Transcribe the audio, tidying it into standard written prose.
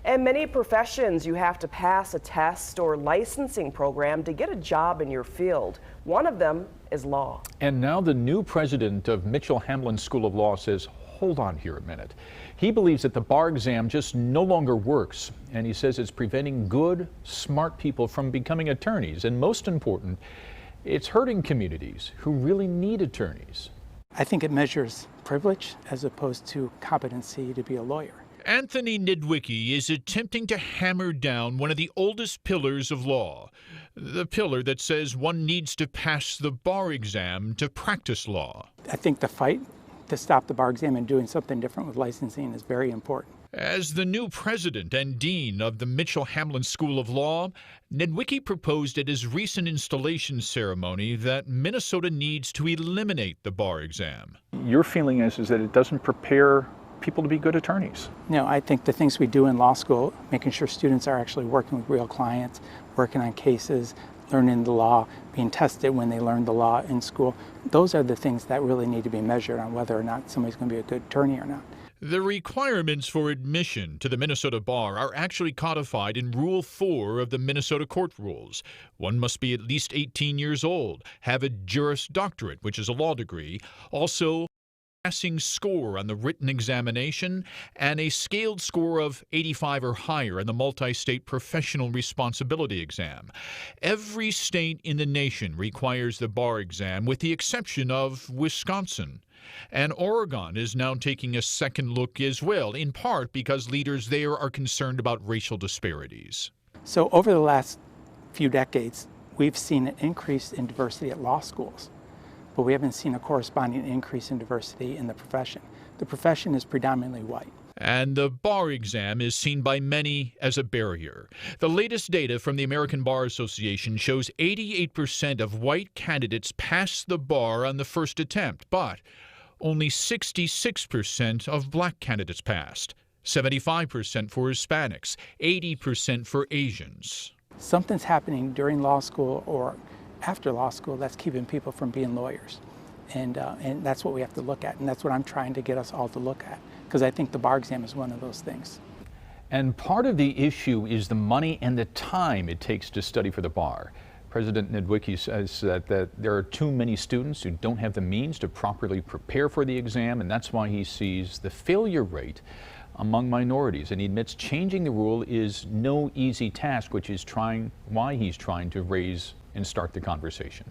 In many professions, you have to pass a test or licensing program to get a job in your field. One of them is law. And now the new president of Hamline School of Law says, hold on here a minute. He believes that the bar exam just no longer works, and he says it's preventing good, smart people from becoming attorneys. And most important, it's hurting communities who really need attorneys. I think it measures privilege as opposed to competency to be a lawyer. Anthony Nidwicki is attempting to hammer down one of the oldest pillars of law, the pillar that says one needs to pass the bar exam to practice law. I think the fight to stop the bar exam and doing something different with licensing is very important. As the new president and dean of the Hamline School of Law, Nidwicki proposed at his recent installation ceremony that Minnesota needs to eliminate the bar exam. Your feeling is that it doesn't prepare people to be good attorneys. No, I think the things we do in law school, making sure students are actually working with real clients, working on cases, learning the law, being tested when they learn the law in school, those are the things that really need to be measured on whether or not somebody's going to be a good attorney or not. The requirements for admission to the Minnesota Bar are actually codified in Rule 4 of the Minnesota Court Rules. One must be at least 18 years old, have a Juris Doctorate, which is a law degree, also passing score on the written examination, and a scaled score of 85 or higher in the multi-state professional responsibility exam. Every state in the nation requires the bar exam, with the exception of Wisconsin. And Oregon is now taking a second look as well, in part because leaders there are concerned about racial disparities. So over the last few decades, we've seen an increase in diversity at law schools, but we haven't seen a corresponding increase in diversity in the profession. The profession is predominantly white. And the bar exam is seen by many as a barrier. The latest data from the American Bar Association shows 88% of white candidates pass the bar on the first attempt, but only 66% of black candidates passed, 75% for Hispanics, 80% for Asians. Something's happening during law school or after law school that's keeping people from being lawyers. And that's what we have to look at, and that's what I'm trying to get us all to look at, because I think the bar exam is one of those things. And part of the issue is the money and the time it takes to study for the bar. President Nidwicki says that there are too many students who don't have the means to properly prepare for the exam, and that's why he sees the failure rate among minorities. And he admits changing the rule is no easy task, which is why he's trying to raise and start the conversation.